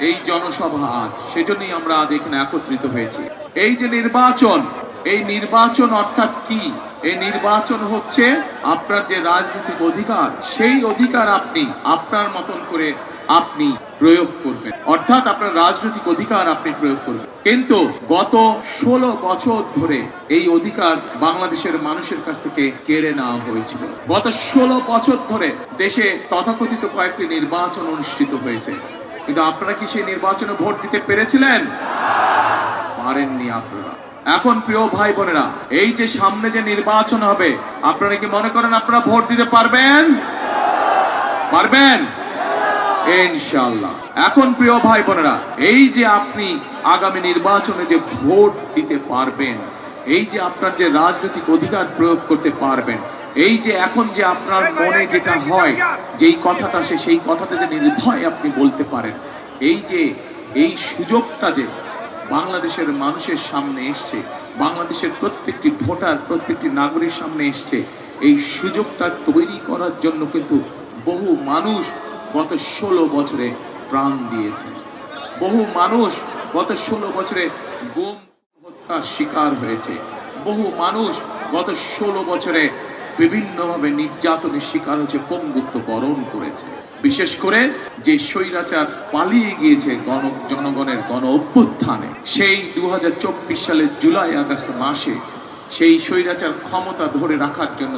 এই জনসভা আজ, সেজন্যই আমরা আজ এখানে একত্রিত হয়েছি। এই যে এই নির্বাচন অর্থাৎ কি? এই নির্বাচন হচ্ছে আপনার যে রাজনৈতিক অধিকার, সেই অধিকার আপনি আপনার মতন করে আপনি প্রয়োগ করবেন, অর্থাৎ আপনার রাজনৈতিক অধিকার আপনি প্রয়োগ করবেন। কিন্তু গত 16 বছর ধরে এই অধিকার বাংলাদেশের মানুষের কাছ থেকে কেড়ে নেওয়া হয়েছিল। গত 16 বছর ধরে দেশে তথাকথিত কয়েকটি নির্বাচন অনুষ্ঠিত হয়েছে, কিন্তু আপনারা কি সেই নির্বাচনে ভোট দিতে পেরেছিলেন? পারেননি আপনারা। এখন প্রিয় ভাই বোনেরা, এই যে সামনে যে নির্বাচন হবে, আপনারা কি মনে করেন আপনারা ভোট দিতে পারবেন? ইনশাআল্লাহ। এখন প্রিয় ভাই বোনেরা, এই যে আপনি আগামী নির্বাচনে যে ভোট দিতে পারবেন, এই যে আপনার যে রাজনৈতিক অধিকার প্রয়োগ করতে পারবেন, এই যে এখন যে আপনার মনে যেটা হয়, যেই কথাটা সেই কথাটা যে নির্ভয় আপনি বলতে পারেন, এই সুযোগটা যে বাংলাদেশের মানুষের সামনে এসছে, বাংলাদেশের প্রত্যেকটি ভোটার, প্রত্যেকটি নাগরিক সামনে এসছে, এই সুযোগটা তৈরি করার জন্য কিন্তু বহু মানুষ গত 16 বছরে প্রাণ দিয়েছে। বহু মানুষ গত 16 বছরে গুম হত্যার শিকার হয়েছে। বহু মানুষ গত 16 বছরে বিভিন্নভাবে নির্যাতনের শিকার হয়েছে, পঙ্গুত্ব বরণ করেছে। বিশেষ করে যে স্বৈরাচার পালিয়ে গিয়েছে জনগণের গণ অভ্যুত্থানে, সেই 2024 সালের জুলাই আগস্ট মাসে সেই স্বৈরাচার ক্ষমতা ধরে রাখার জন্য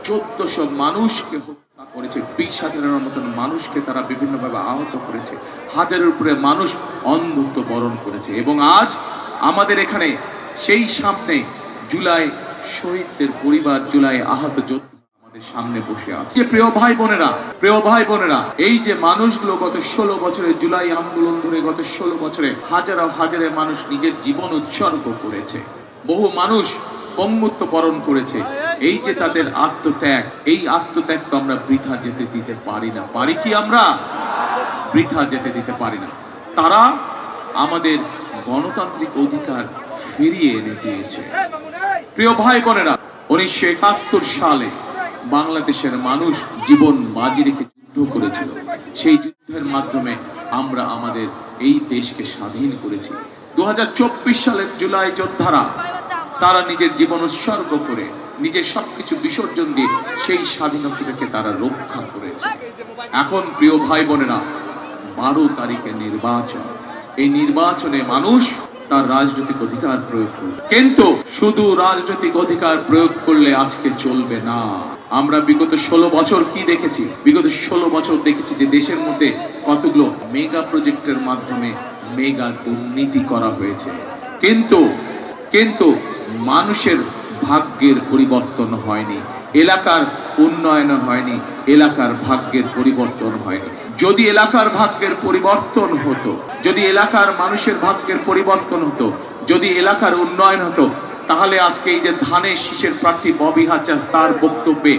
1400 মানুষকে হত্যা করেছে, 20,000-এর মতন মানুষকে তারা বিভিন্নভাবে আহত করেছে, হাজারের উপরে মানুষ অন্ধত্ব বরণ করেছে। এবং আজ আমাদের এখানে সেই সামনে জুলাই শহীদদের পরিবার, জুলাই আহত যোদ্ধা আমাদের সামনে বসে আছে। প্রিয় ভাই বোনেরা, এই যে মানুষগুলো গত 16 বছরে জুলাই আন্দোলন ধরে গত 16 বছরে হাজারে মানুষ নিজের জীবন উৎসর্গ করেছে, বহু মানুষ পঙ্গুত্ব বরণ করেছে। এই যে তাদের আত্মত্যাগ, এই আত্মত্যাগ তো আমরা বৃথা যেতে দিতে পারি না। পারি কি? আমরা বৃথা যেতে দিতে পারি না। তারা আমাদের গণতান্ত্রিক অধিকার ফিরিয়ে এনে দিয়েছে। প্রিয় ভাই বোনেরা, 1971 সালে বাংলাদেশের মানুষ জীবন বাজি রেখে যুদ্ধ করেছিল। সেই যুদ্ধের মাধ্যমে আমরা আমাদের এই দেশকে স্বাধীন করেছি। 2024 সালের জুলাই যোদ্ধারা তারা নিজের জীবন উৎসর্গ করে, নিজের সবকিছু বিসর্জন দিয়ে সেই স্বাধীনতাকে তারা রক্ষা করেছে। এখন প্রিয় ভাই বোনেরা, 12 তারিখে নির্বাচন। এই নির্বাচনে মানুষ তার রাজনৈতিক অধিকার প্রয়োগ করবে, কিন্তু শুধু রাজনৈতিক অধিকার প্রয়োগ করলে আজকে চলবে না। আমরা বিগত 16 বছর কি দেখেছি? বিগত 16 বছর দেখেছি যে দেশের মধ্যে কতগুলো মেগা প্রজেক্টের মাধ্যমে মেগা দুর্নীতি করা হয়েছে, কিন্তু মানুষের ভাগ্যের পরিবর্তন হয়নি, এলাকার উন্নয়ন হয়নি, এলাকার ভাগ্যের পরিবর্তন হয়নি। যদি এলাকার ভাগ্যের পরিবর্তন হতো, যদি এলাকার মানুষের ভাগ্যের পরিবর্তন হতো, যদি এলাকার উন্নয়ন হতো, তাহলে আজকে এই যে ধানের শীষের প্রার্থী ববি হাজরা তার বক্তব্যে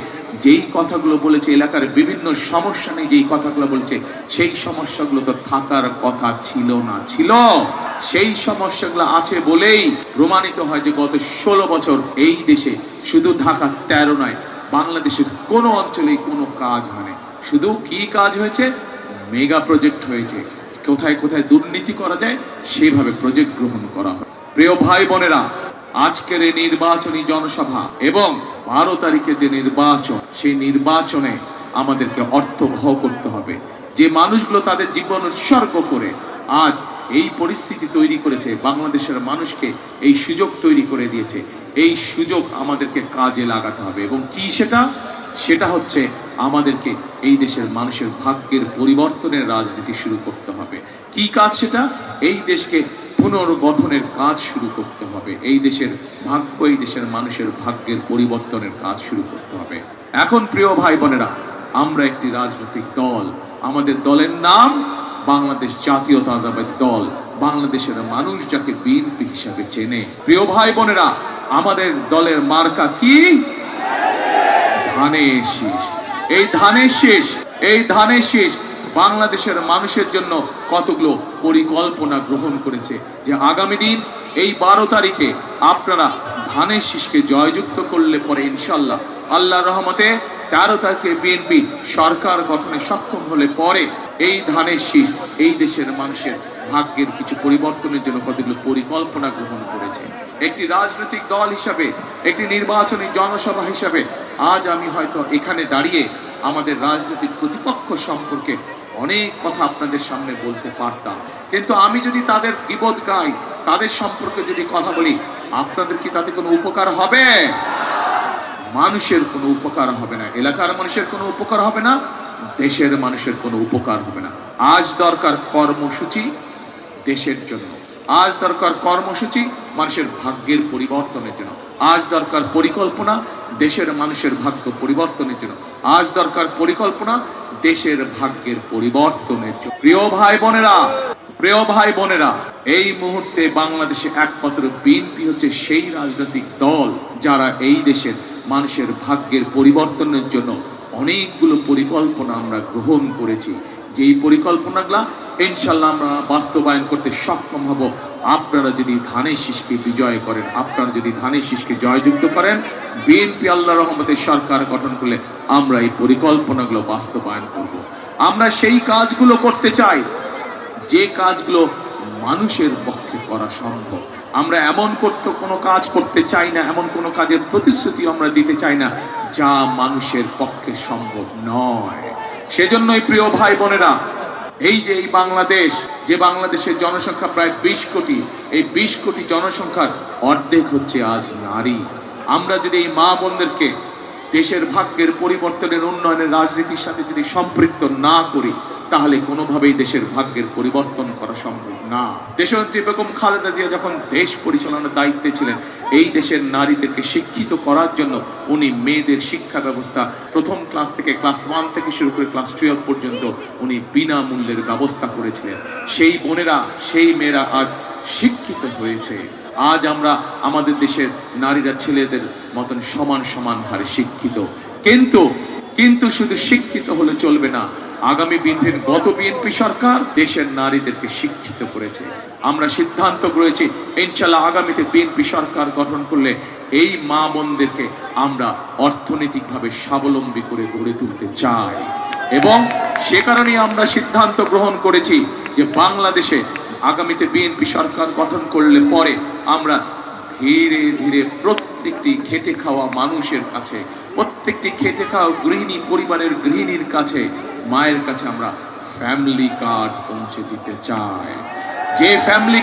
যেই কথাগুলো বলেছে, এলাকার বিভিন্ন সমস্যা নেই যেই কথাগুলো বলেছে, সেই সমস্যাগুলো তো থাকার কথা ছিল না। সেই সমস্যাগুলো আছে বলেই প্রমাণিত হয় যে গত 16 বছর এই দেশে শুধু ঢাকা 13 নয়, বাংলাদেশের কোনো অঞ্চলেই কোনো কাজ হয়নি। শুধু কি কাজ হয়েছে? মেগা প্রজেক্ট হয়েছে। কোথায় কোথায় দুর্নীতি করা যায় সেভাবে প্রজেক্ট গ্রহণ করা হয়। প্রিয় ভাই বোনেরা, আজকের এই নির্বাচনী জনসভা এবং 12 তারিখে যে নির্বাচন, সেই নির্বাচনে আমাদেরকে অর্থবহ করতে হবে। যে মানুষগুলো তাদের জীবন উৎসর্গ করে আজ এই পরিস্থিতি তৈরি করেছে, বাংলাদেশের মানুষকে এই সুযোগ তৈরি করে দিয়েছে, এই সুযোগ আমাদেরকে কাজে লাগাতে হবে। এবং কি সেটা হচ্ছে আমাদেরকে এই দেশের মানুষের ভাগ্যের পরিবর্তনের রাজনীতি শুরু করতে হবে। কি কাজ সেটা? এই দেশকে পুনর্গঠনের কাজ শুরু করতে হবে। এই দেশের ভাগ্য, এই দেশের মানুষের ভাগ্যের পরিবর্তনের কাজ শুরু করতে হবে। এখন প্রিয় ভাই বোনেরা, আমরা একটি রাজনৈতিক দল, আমাদের দলের নাম বাংলাদেশ জাতীয়তাবাদী দল। বাংলাদেশের মানুষ যাকে বিএনপি হিসাবে চেনে। প্রিয় ভাই বোনেরা, আমাদের দলের মার্কা কি? ধানের শীষ। এই ধানের শীষ বাংলাদেশের মানুষের জন্য কতগুলো পরিকল্পনা গ্রহণ করেছে যে আগামী দিন এই 12 তারিখে আপনারা ধানের শীষকে জয়যুক্ত করলে পরে ইনশাআল্লাহ আল্লাহর রহমতে 13 তারিখে বিএনপি সরকার গঠনে সক্ষম হলে পরে এই ধানের শীষ এই দেশের মানুষের ভাগ্যের কিছু পরিবর্তনের জন্য কতগুলো পরিকল্পনা গ্রহণ করেছে। একটি রাজনৈতিক দল হিসাবে, একটি নির্বাচনী জনসভা হিসাবে আজ আমি হয়তো এখানে দাঁড়িয়ে আমাদের রাজনৈতিক প্রতিপক্ষ সম্পর্কে অনেক কথা আপনাদের সামনে বলতে পারতাম, কিন্তু আমি যদি তাদের গীবত গাই, তাদের সম্পর্কে যদি কথা বলি, আপনাদের কি তাতে কোনো উপকার হবে? মানুষের কোনো উপকার হবে না, এলাকার মানুষের কোনো উপকার হবে না, দেশের মানুষের কোনো উপকার হবে না। আজ দরকার কর্মসূচি দেশের জন্য, আজ দরকার কর্মসূচি মানুষের ভাগ্যের পরিবর্তনের জন্য, আজ দরকার পরিকল্পনা দেশের মানুষের ভাগ্য পরিবর্তনের জন্য, আজ দরকার পরিকল্পনা দেশের ভাগ্যের পরিবর্তনের জন্য। প্রিয় ভাই বোনেরা, প্রিয় ভাই বোনেরা, এই মুহূর্তে বাংলাদেশে একমাত্র বিএনপি হচ্ছে সেই রাজনৈতিক দল যারা এই দেশের মানুষের ভাগ্যের পরিবর্তনের জন্য অনেকগুলো পরিকল্পনা আমরা গ্রহণ করেছি। যেই পরিকল্পনাগুলো ইনশাল্লাহ আমরা বাস্তবায়ন করতে সক্ষম হব আপনারা যদি ধানের শীষকে বিজয় করেন, আপনারা যদি ধানের শীষকে জয়যুক্ত করেন। বিএনপি আল্লাহর রহমতে সরকার গঠন করলে আমরা এই পরিকল্পনাগুলো বাস্তবায়ন করব। আমরা সেই কাজগুলো করতে চাই যে কাজগুলো মানুষের পক্ষে করা সম্ভব। আমরা এমন কোনো কাজ করতে চাই না, এমন কোনো কাজের প্রতিশ্রুতি আমরা দিতে চাই না যা মানুষের পক্ষে সম্ভব নয়। সেজন্যই প্রিয় ভাই বোনেরা, এই যে এই বাংলাদেশ, যে বাংলাদেশের জনসংখ্যা প্রায় 20 কোটি, এই 20 কোটি জনসংখ্যার অর্ধেক হচ্ছে আজ নারী। আমরা যদি এই মা বোনদেরকে দেশের ভাগ্যের পরিবর্তনের উন্নয়নের রাজনীতির সাথে যদি সম্পৃক্ত না করি, তাহলে কোনোভাবেই দেশের ভাগ্যের পরিবর্তন করা সম্ভব না। দেশনেত্রী বেগম খালেদা জিয়া যখন দেশ পরিচালনার দায়িত্বে ছিলেন, এই দেশের নারীদেরকে শিক্ষিত করার জন্য উনি মেয়েদের শিক্ষা ব্যবস্থা প্রথম ক্লাস থেকে ক্লাস 1 থেকে শুরু করে ক্লাস 12 পর্যন্ত উনি বিনামূল্যের ব্যবস্থা করেছিলেন। সেই বোনেরা, সেই মেয়েরা আজ শিক্ষিত হয়েছে। আজ আমরা আমাদের দেশের নারীরা ছেলেদের মতন সমান সমান হারে শিক্ষিত। কিন্তু শুধু শিক্ষিত হলে চলবে না। আগামী গত বিএনপি সরকার দেশের নারীদেরকে শিক্ষিত করেছে। আমরা সিদ্ধান্ত করেছি ইনশাল্লাহ আগামীতে বিএনপি সরকার গঠন করলে এই মা বোনদেরকে আমরা অর্থনৈতিকভাবে স্বাবলম্বী করে গড়ে তুলতে চাই, এবং সে কারণেই আমরা সিদ্ধান্ত গ্রহণ করেছি যে বাংলাদেশে আগামীতে বিএনপি সরকার গঠন করলে পরে আমরা ধীরে ধীরে প্রত্যেকটি খেটে খাওয়া মানুষের কাছে, প্রত্যেকটি খেটে খাওয়া গৃহিণী, পরিবারের গৃহিণীর কাছে, মায়ের কাছে আমরা ফ্যামিলি কার্ড পৌঁছে দিতে চাই। যে ফ্যামিলি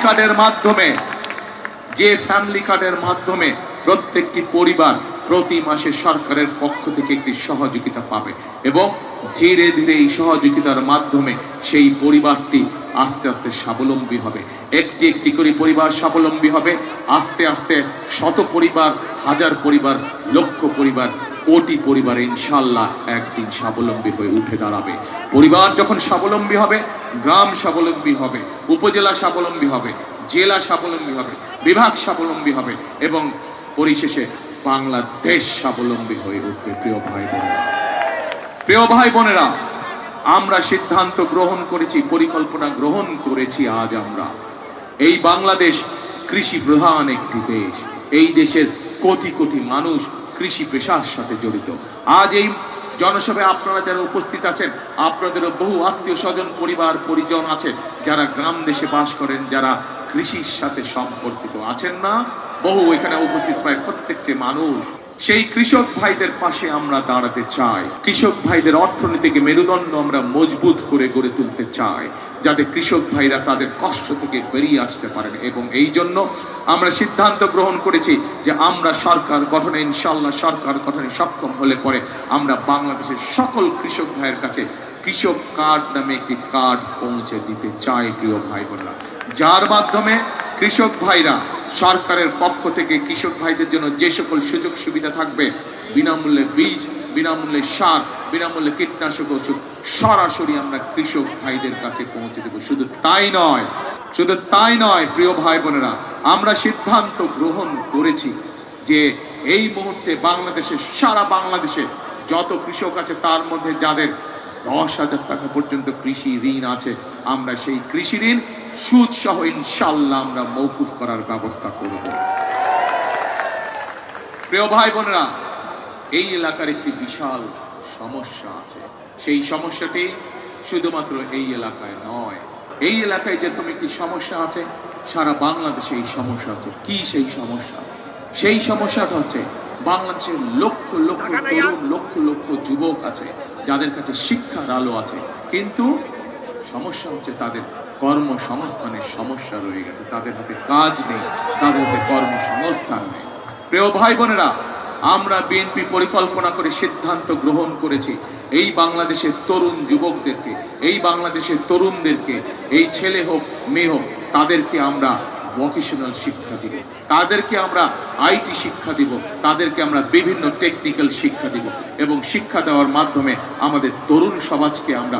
কার্ডের মাধ্যমে প্রত্যেকটি পরিবার প্রতি মাসে সরকারের পক্ষ থেকে একটি সহযোগিতা পাবে, এবং ধীরে ধীরে এই সহযোগিতার মাধ্যমে সেই পরিবারটি আস্তে আস্তে স্বাবলম্বী হবে। একটি একটি করে পরিবার স্বাবলম্বী হবে। আস্তে আস্তে শত পরিবার, হাজার পরিবার, লক্ষ পরিবার, কোটি পরিবারে ইনশাল্লাহ একদিন স্বাবলম্বী হয়ে উঠে দাঁড়াবে। পরিবার যখন স্বাবলম্বী হবে, গ্রাম স্বাবলম্বী হবে, উপজেলা স্বাবলম্বী হবে, জেলা স্বাবলম্বী হবে, বিভাগ স্বাবলম্বী হবে, এবং পরিশেষে বাংলাদেশ স্বাবলম্বী হয়ে উঠবে। প্রিয় ভাই বোনেরা, আমরা সিদ্ধান্ত গ্রহণ করেছি, পরিকল্পনা গ্রহণ করেছি। আজ আমরা এই বাংলাদেশ কৃষি প্রধান একটি দেশ। এই দেশের কোটি কোটি মানুষ কৃষি পেশার সাথে জড়িত। আজ এই জনসভায় আপনারা যারা উপস্থিত আছেন, আপনাদেরও বহু আত্মীয় স্বজন, পরিবার পরিজন আছে যারা গ্রাম দেশে বাস করেন, যারা কৃষির সাথে সম্পর্কিত আছেন না? বহু এখানে উপস্থিত প্রায় প্রত্যেকটি মানুষ। সেই কৃষক ভাইদের পাশে আমরা দাঁড়াতে চাই। কৃষক ভাইদের অর্থনৈতিক মেরুদণ্ড আমরা মজবুত করে গড়ে তুলতে চাই, যাতে কৃষক ভাইরা তাদের কষ্ট থেকে বেরিয়ে আসতে পারেন। এবং এই জন্য আমরা সিদ্ধান্ত গ্রহণ করেছি যে আমরা সরকার গঠনে, ইনশাল্লাহ সরকার গঠনে সক্ষম হলে পরে আমরা বাংলাদেশের সকল কৃষক ভাইয়ের কাছে কৃষক কার্ড নামে একটি কার্ড পৌঁছে দিতে চাই। প্রিয় ভাই বোনেরা, যার মাধ্যমে কৃষক ভাইরা সরকারের পক্ষ থেকে কৃষক ভাইদের জন্য যে সকল সুযোগ সুবিধা থাকবে, বিনামূল্যে বীজ, বিনামূল্যে সার, বিনামূল্যে কীটনাশক ওষুধ সরাসরি আমরা কৃষক ভাইদের কাছে পৌঁছে দেব। শুধু তাই নয় প্রিয় ভাই বোনেরা, আমরা সিদ্ধান্ত গ্রহণ করেছি যে এই মুহূর্তে সারা বাংলাদেশে যত কৃষক আছে তার মধ্যে যাদের 10,000 টাকা পর্যন্ত কৃষি ঋণ আছে, আমরা সেই কৃষি ঋণ সুদ সহ ইনশাল্লাহ আমরা মওকুফ করার ব্যবস্থা করব। প্রিয় ভাই বোনেরা, এই এলাকার একটি বিশাল সমস্যা আছে। সেই সমস্যাটি শুধুমাত্র এই এলাকায় নয়, এই এলাকায় যেরকম একটি সমস্যা আছে, সারা বাংলাদেশে এই সমস্যা আছে। কি সেই সমস্যা? সেই সমস্যাটা হচ্ছে বাংলাদেশের লক্ষ লক্ষ তরুণ, লক্ষ লক্ষ যুবক আছে যাদের কাছে শিক্ষার আলো আছে, কিন্তু সমস্যা হচ্ছে তাদের কর্মসংস্থানের সমস্যা রয়ে গেছে। তাদের হাতে কাজ নেই, তাদের হাতে কর্মসংস্থান নেই। প্রিয় ভাই বোনেরা, আমরা বিএনপি পরিকল্পনা করে সিদ্ধান্ত গ্রহণ করেছি এই বাংলাদেশের তরুণ যুবকদেরকে, এই বাংলাদেশের তরুণদেরকে, এই ছেলে হোক মেয়ে হোক, তাদেরকে আমরা ভোকেশনাল শিক্ষা দিব, তাদেরকে আমরা আইটি শিক্ষা দিব, তাদেরকে আমরা বিভিন্ন টেকনিক্যাল শিক্ষা দিব, এবং শিক্ষা দেওয়ার মাধ্যমে আমাদের তরুণ সমাজকে আমরা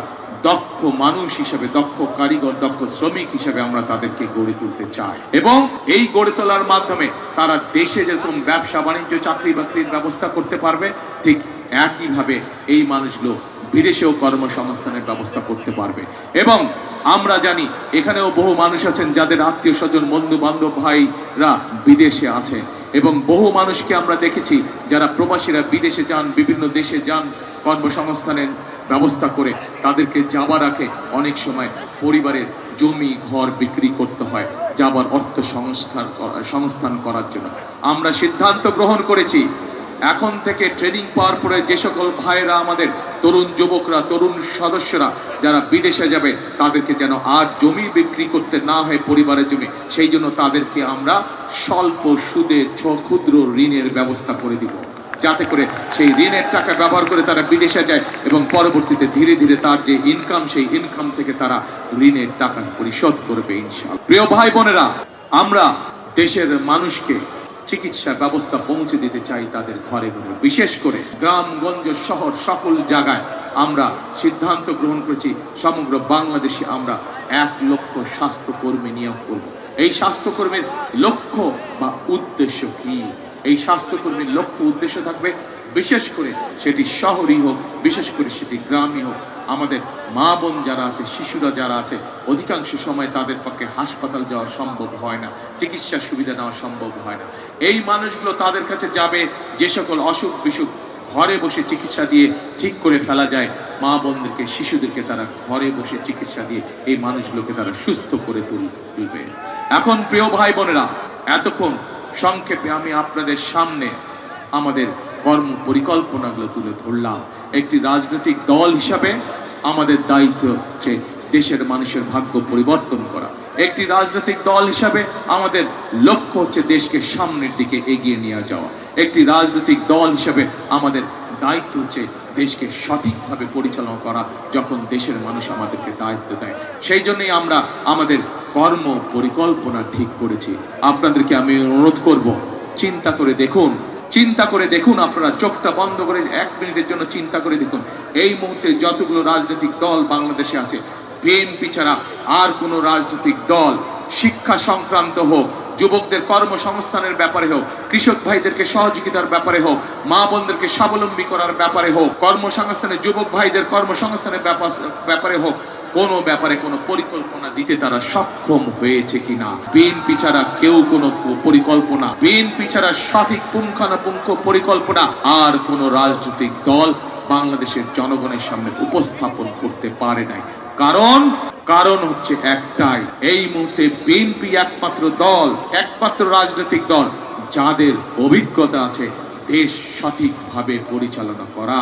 দক্ষ মানুষ হিসেবে, দক্ষ কারিগর, দক্ষ শ্রমিক হিসেবে আমরা তাদেরকে গড়ে তুলতে চাই। এবং এই গড়ে তোলার মাধ্যমে তারা দেশে যেরকম ব্যবসা বাণিজ্য, চাকরি বাকরির ব্যবস্থা করতে পারবে, ঠিক একইভাবে এই মানুষগুলো বিদেশেও কর্মসংস্থানের ব্যবস্থা করতে পারবে। এবং আমরা জানি এখানেও বহু মানুষ আছেন যাদের আত্মীয় স্বজন, বন্ধু বান্ধব, ভাইরা বিদেশে আছেন, এবং বহু মানুষকে আমরা দেখেছি যারা প্রবাসীরা বিদেশে যান, বিভিন্ন দেশে যান, কর্মসংস্থানের ব্যবস্থা করে তাদেরকে যাবার আগে অনেক সময় পরিবারের জমি ঘর বিক্রি করতে হয় যাবার অর্থ সংস্থান করার জন্য। আমরা সিদ্ধান্ত গ্রহণ করেছি এখন থেকে ট্রেনিং পাওয়ার পরে যে সকল ভাইয়েরা, আমাদের তরুণ যুবকরা, তরুণ সদস্যরা যারা বিদেশে যাবে, তাদেরকে যেন আর জমি বিক্রি করতে না হয়, পরিবারের জমি, সেই জন্য তাদেরকে আমরা স্বল্প সুদে ক্ষুদ্র ঋণের ব্যবস্থা করে দিব, যাতে করে সেই ঋণের টাকা ব্যবহার করে তারা বিদেশে যায় এবং পরবর্তীতে ধীরে ধীরে তার যে ইনকাম, সেই ইনকাম থেকে তারা ঋণের টাকা পরিশোধ করবে ইনশাআল্লাহ। প্রিয় ভাই বোনেরা, আমরা দেশের মানুষকে চিকিৎসা ব্যবস্থা পৌঁছে দিতে চাই তাদের ঘরে ঘরে, বিশেষ করে গ্রামগঞ্জ, শহর, সকল জায়গায় আমরা সিদ্ধান্ত গ্রহণ করেছি সমগ্র বাংলাদেশে আমরা 1 লক্ষ স্বাস্থ্যকর্মী নিয়োগ করব। এই স্বাস্থ্যকর্মীর লক্ষ্য বা উদ্দেশ্য কি? এই স্বাস্থ্যকর্মীর লক্ষ্য উদ্দেশ্য থাকবে, বিশেষ করে সেটি শহরই হোক, বিশেষ করে সেটি গ্রামই হোক, আমাদের মা বোন যারা আছে, শিশুরা যারা আছে, অধিকাংশ সময় তাদের পক্ষে হাসপাতাল যাওয়া সম্ভব হয় না, চিকিৎসার সুবিধা নেওয়া সম্ভব হয় না। এই মানুষগুলো তাদের কাছে যাবে, যে সকল অসুখ বিসুখ ঘরে বসে চিকিৎসা দিয়ে ঠিক করে ফেলা যায়, মা বোনদেরকে, শিশুদেরকে তারা ঘরে বসে চিকিৎসা দিয়ে এই মানুষগুলোকে তারা সুস্থ করে তুলবে। এখন প্রিয় ভাই বোনেরা, এতক্ষণ সংক্ষেপে আমি আপনাদের সামনে আমাদের কর্ম পরিকল্পনাগুলো তুলে ধরলাম। একটি রাজনৈতিক দল হিসাবে আমাদের দায়িত্ব হচ্ছে দেশের মানুষের ভাগ্য পরিবর্তন করা। একটি রাজনৈতিক দল হিসাবে আমাদের লক্ষ্য হচ্ছে দেশকে সামনের দিকে এগিয়ে নিয়ে যাওয়া। একটি রাজনৈতিক দল হিসাবে আমাদের দায়িত্ব হচ্ছে দেশকে সঠিকভাবে পরিচালনা করা, যখন দেশের মানুষ আমাদেরকে দায়িত্ব দেয়। সেই জন্যই আমরা আমাদের কর্ম পরিকল্পনা ঠিক করেছি। আপনাদেরকে আমি অনুরোধ করব, চিন্তা করে দেখুন, চিন্তা করে দেখুন, আপনারা চোখটা বন্ধ করে 1 মিনিটের জন্য চিন্তা করে দেখুন, এই মুহূর্তে যতগুলো রাজনৈতিক দল বাংলাদেশে আছে, বিএনপি ছাড়া আর কোনো রাজনৈতিক দল শিক্ষা সংক্রান্ত হোক, যুবকদের কর্মসংস্থানের ব্যাপারে হোক, কৃষক ভাইদেরকে সহযোগিতার ব্যাপারে হোক, মা বোনদেরকে স্বাবলম্বী করার ব্যাপারে হোক, কর্মসংস্থানে যুবক ভাইদের কর্মসংস্থানের ব্যাপারে হোক, কোনো ব্যাপারে কোনো পরিকল্পনা দিতে তারা সক্ষম হয়েছে কিনা? বিএনপি ছাড়া কেউ কোনো পরিকল্পনা, বিএনপি ছাড়া সঠিক পুঙ্খানুপুঙ্খ পরিকল্পনা আর কোনো রাজনৈতিক দল বাংলাদেশের জনগণের সামনে উপস্থাপন করতে পারে নাই। কারণ হচ্ছে একটাই, এই মুহূর্তে বিএনপি একমাত্র দল, একমাত্র রাজনৈতিক দল যাদের অভিজ্ঞতা আছে দেশ সঠিকভাবে পরিচালনা করা,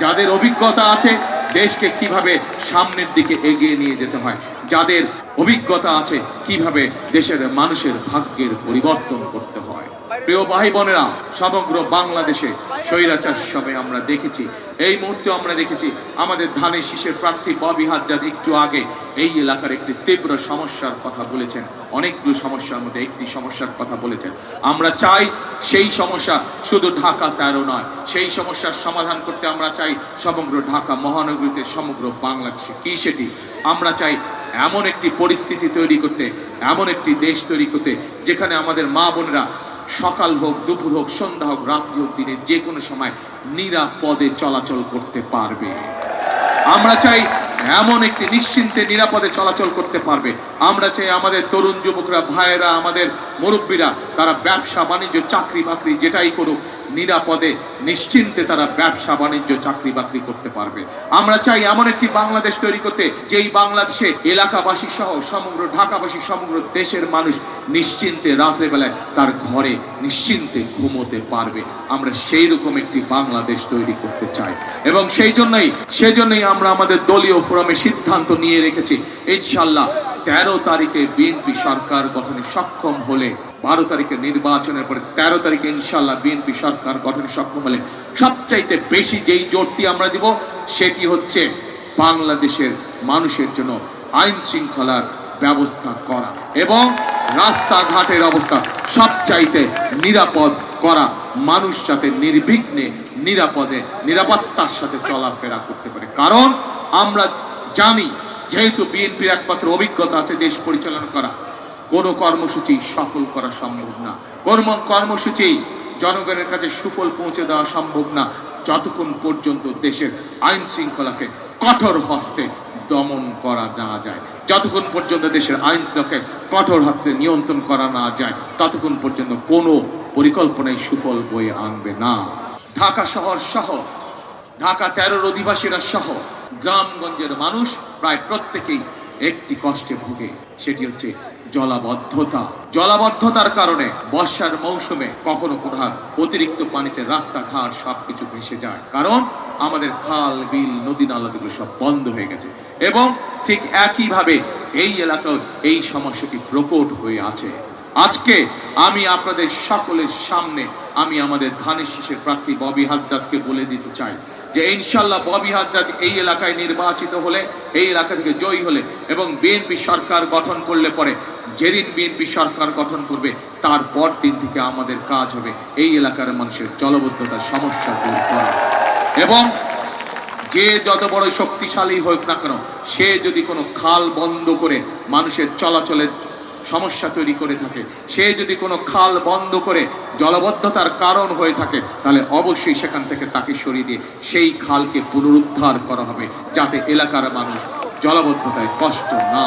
যাদের অভিজ্ঞতা আছে দেশকে কিভাবে সামনের দিকে এগিয়ে নিয়ে যেতে হয়, যাদের অভিজ্ঞতা আছে কিভাবে দেশের মানুষের ভাগ্যের পরিবর্তন করতে হয়। প্রিয় ভাই বোনেরা, সমগ্র বাংলাদেশে স্বৈরাচার সময় আমরা দেখেছি, এই মুহূর্তে আমরা দেখেছি আমাদের ধানের শীষের প্রার্থী ববি হাজ্জাদ একটু আগে এই এলাকার একটি তীব্র সমস্যার কথা বলেছেন, অনেকগুলো সমস্যার মধ্যে একটি সমস্যার কথা বলেছেন। আমরা চাই সেই সমস্যা শুধু ঢাকা 13 নয়, সেই সমস্যার সমাধান করতে আমরা চাই সমগ্র ঢাকা মহানগরীতে, সমগ্র বাংলাদেশে। কি সেটি? আমরা চাই এমন একটি পরিস্থিতি তৈরি করতে, এমন একটি দেশ তৈরি করতে যেখানে আমাদের মা বোনেরা সকাল হোক, দুপুর হোক, সন্ধ্যা হোক, রাত্রি হোক, দিনে যে কোনো সময় নিরাপদে চলাচল করতে পারবে। আমরা চাই এমন একটি নিশ্চিন্তে নিরাপদে চলাচল করতে পারবে। আমরা চাই আমাদের তরুণ যুবকরা, ভাইয়েরা, আমাদের মুরব্বীরা, তারা ব্যবসা বাণিজ্য, চাকরি বাকরি যেটাই করুক, নিরাপদে নিশ্চিন্তে তারা ব্যবসা বাণিজ্য চাকরি বাকরি করতে পারবে। আমরা চাই এমন একটি বাংলাদেশ তৈরি করতে, যেই বাংলাদেশে এলাকাবাসী সহ সমগ্র ঢাকাবাসী সমগ্র দেশের মানুষ নিশ্চিন্তে রাত্রে বেলায় তার ঘরে নিশ্চিন্তে ঘুমোতে পারবে। আমরা সেই রকম একটি বাংলাদেশ তৈরি করতে চাই এবং সেজন্যই আমরা আমাদের দলীয় ফোরামে সিদ্ধান্ত নিয়ে রেখেছি, ইনশাআল্লাহ 13 তারিখে বিএনপি সরকার গঠনে সক্ষম হলে, 12 তারিখে নির্বাচনের পরে 13 তারিখে ইনশাআল্লাহ বিএনপি সরকার গঠনে সক্ষম হলে সবচাইতে বেশি যেই জোরটি আমরা দিব সেটি হচ্ছে বাংলাদেশের মানুষের জন্য আইন শৃঙ্খলার ব্যবস্থা করা এবং রাস্তাঘাটের অবস্থা সবচাইতে নিরাপদ করা, মানুষ যাতে নির্বিঘ্নে নিরাপদে নিরাপত্তার সাথে চলাফেরা করতে পারে। কারণ আমরা জানি, যেহেতু বিএনপির একমাত্র অভিজ্ঞতা আছে দেশ পরিচালনা করা, কোনো কর্মসূচি সফল করা সম্ভব না, কর্মসূচি জনগণের কাছে সুফল পৌঁছে দেওয়া সম্ভব না যতক্ষণ পর্যন্ত দেশের আইন শৃঙ্খলাকে কঠোর হস্তে দমন করা না যায়, যতক্ষণ পর্যন্ত দেশের আইন শৃঙ্খলাকে কঠোর হস্তে নিয়ন্ত্রণ করা না যায়, ততক্ষণ পর্যন্ত কোনো পরিকল্পনায় সুফল বয়ে আনবে না। ঢাকা শহর সহ ঢাকা 13 অধিবাসীরা সহ গ্রামগঞ্জের মানুষ প্রায় প্রত্যেকেই একটি কষ্টে ভোগে, সেটি হচ্ছে জলাবদ্ধতার কারণে বর্ষার মৌসুমে কখনো কোথাও অতিরিক্ত পানিতে রাস্তাঘাট সবকিছু ভেসে যায়, কারণ আমাদের খাল বিল নদী নালাগুলো সব বন্ধ হয়ে গেছে। এবং ঠিক একইভাবে এই এলাকায় এই সমস্যাটি প্রকট হয়ে আছে। আজকে আমি আপনাদের সকলের সামনে আমি আমাদের ধানের শীষের প্রার্থী ববি হাজ্জাজকে বলে দিতে চাই যে ইনশাআল্লাহ ববি হাজ্জাজ এই এলাকায় নির্বাচিত হলে, এই এলাকা থেকে জয়ী হলে এবং বিএনপি সরকার গঠন করলে পরে, যেদিন বিএনপি সরকার গঠন করবে তারপর দিন থেকে আমাদের কাজ হবে এই এলাকার মানুষের জলাবদ্ধতার সমস্যা দূর করা। এবং যে যত বড় শক্তিশালী হোক না কেন, সে যদি কোনো খাল বন্ধ করে মানুষের চলাচলের সমস্যা তৈরি করে থাকে, সে যদি কোনো খাল বন্ধ করে জলাবদ্ধতার কারণ হয়ে থাকে, তাহলে অবশ্যই সেখান থেকে তাকে সরিয়ে দিয়ে সেই খালকে পুনরুদ্ধার করা হবে, যাতে এলাকার মানুষ জলাবদ্ধতায় কষ্ট না